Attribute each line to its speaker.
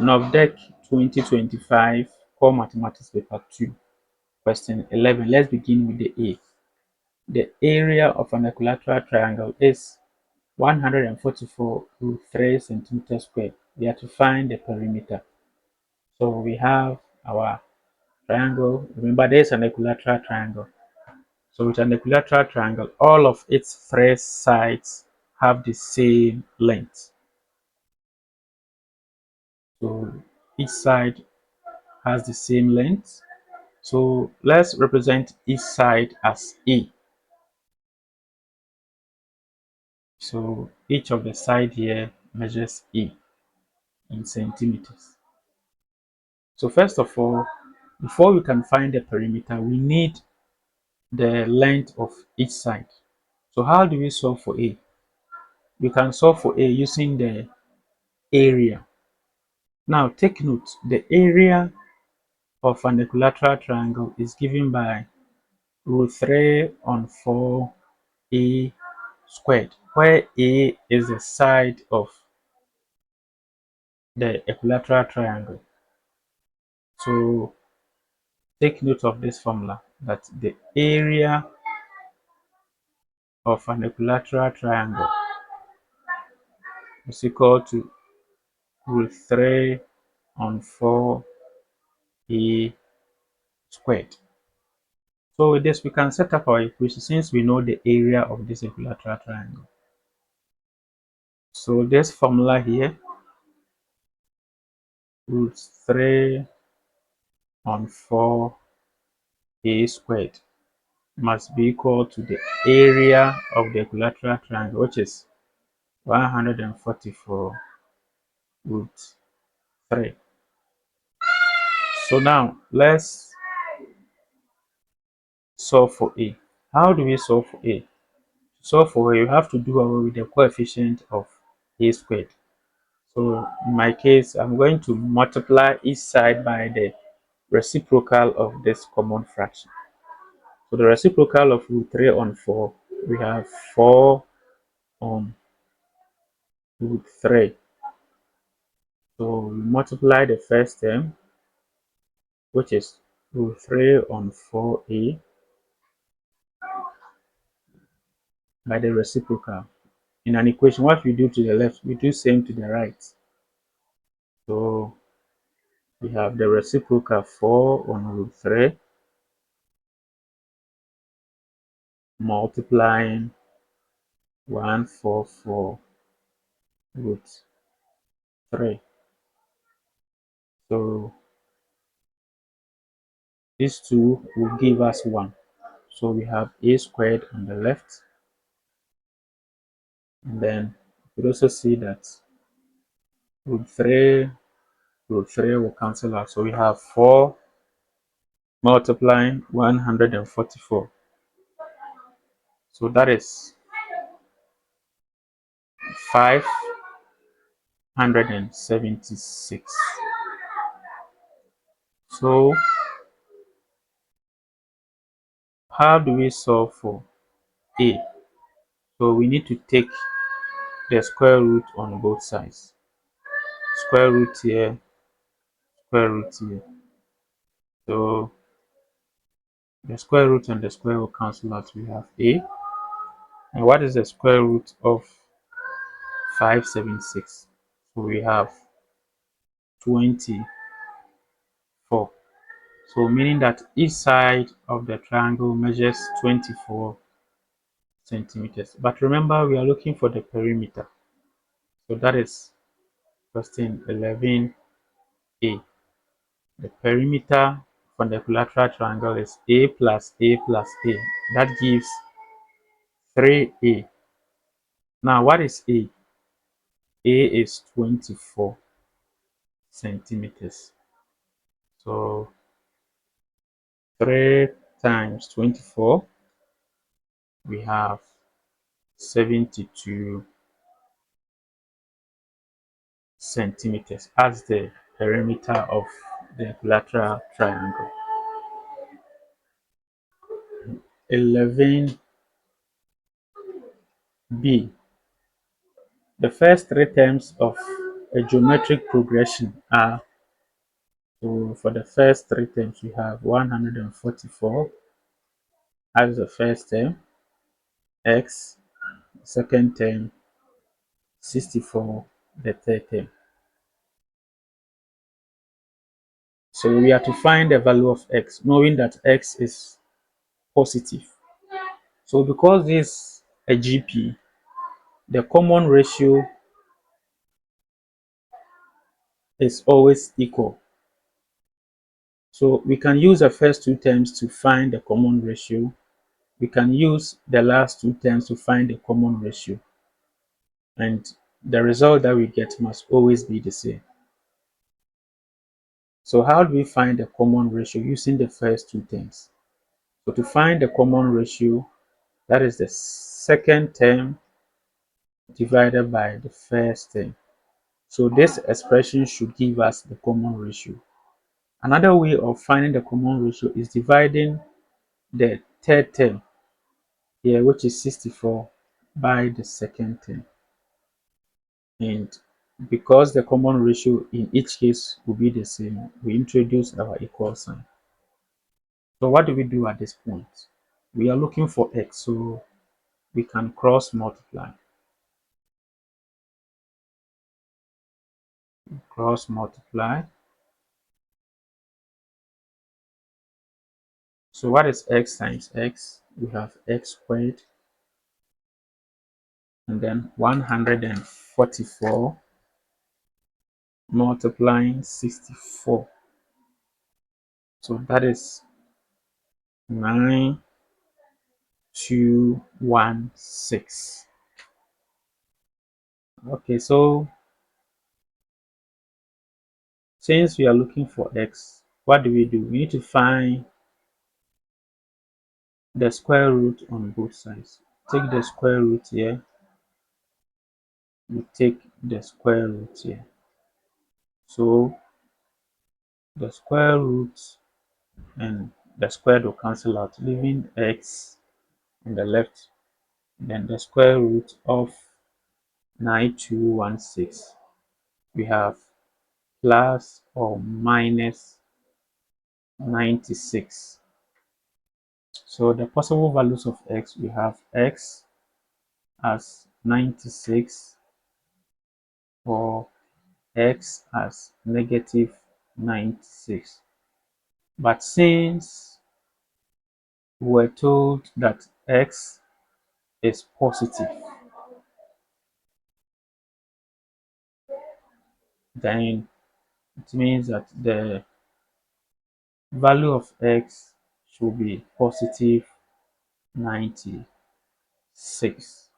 Speaker 1: Novdec 2025 Core Mathematics Paper 2, question 11. Let's begin with the A. The area of an equilateral triangle is 144 √3 centimeters squared. We have to find the perimeter. So we have our triangle. Remember, there is an equilateral triangle. So with an equilateral triangle, all of its 3 sides have the same length. So each side has the same length. So let's represent each side as A. So each of the side here measures A in centimeters. So first of all, before we can find the perimeter, we need the length of each side. So how do we solve for A? We can solve for A using the area. Now take note, the area of an equilateral triangle is given by √3 on 4A squared, where A is the side of the equilateral triangle. So take note of this formula, that the area of an equilateral triangle is equal to √3 on 4A squared. So with this, we can set up our equation since we know the area of this equilateral triangle. So this formula here, √3 on 4A squared, must be equal to the area of the equilateral triangle, which is 144 √3. So now let's solve for A. How do we solve for A? To solve for A, you have to do away with the coefficient of A squared. So in my case, I'm going to multiply each side by the reciprocal of this common fraction. So the reciprocal of √3 on 4, we have 4 on √3. So we multiply the first term, which is √3 on 4A, by the reciprocal. In an equation, what we do to the left, we do same to the right. So we have the reciprocal 4 on √3 multiplying 144 √3. So these two will give us 1. So we have A squared on the left, and then you also see that √3 will cancel out. So we have 4 multiplying 144. So that is 576. So how do we solve for A? So we need to take the square root on both sides. Square root here, square root here. So the square root and the square will cancel out. We have A. And what is the square root of 576? So we have 24. So meaning that each side of the triangle measures 24 centimeters. But remember, we are looking for the perimeter. So that is question 11A. The perimeter for the equilateral triangle is A plus A plus A. That gives 3A. Now what is A? A is 24 centimeters. So 3 times 24, we have 72 centimeters as the perimeter of the equilateral triangle. 11B. The first 3 terms of a geometric progression R. So for the first three terms, we have 144 as the first term, x, second term, 64, the third term. So we are to find the value of x, knowing that x is positive. So because this is a GP, the common ratio is always equal. So we can use the first two terms to find the common ratio. We can use the last two terms to find the common ratio. And the result that we get must always be the same. So how do we find the common ratio using the first two terms? So to find the common ratio, that is the second term divided by the first term. So this expression should give us the common ratio. Another way of finding the common ratio is dividing the third term here, which is 64, by the second term. And because the common ratio in each case will be the same, we introduce our equal sign. So what do we do at this point? We are looking for x, so we can cross multiply. Cross multiply. So what is x times x? We have x squared and then 144 multiplying 64. So that is 9216. Okay, so since we are looking for x, what do? We need to find the square root on both sides. Take the square root here, we take the square root here. So the square root and the square will cancel out, leaving x on the left. Then the square root of 9216, we have plus or minus 96. So the possible values of x, we have x as 96 or x as negative 96. But since we're told that x is positive, then it means that the value of x should be positive 96.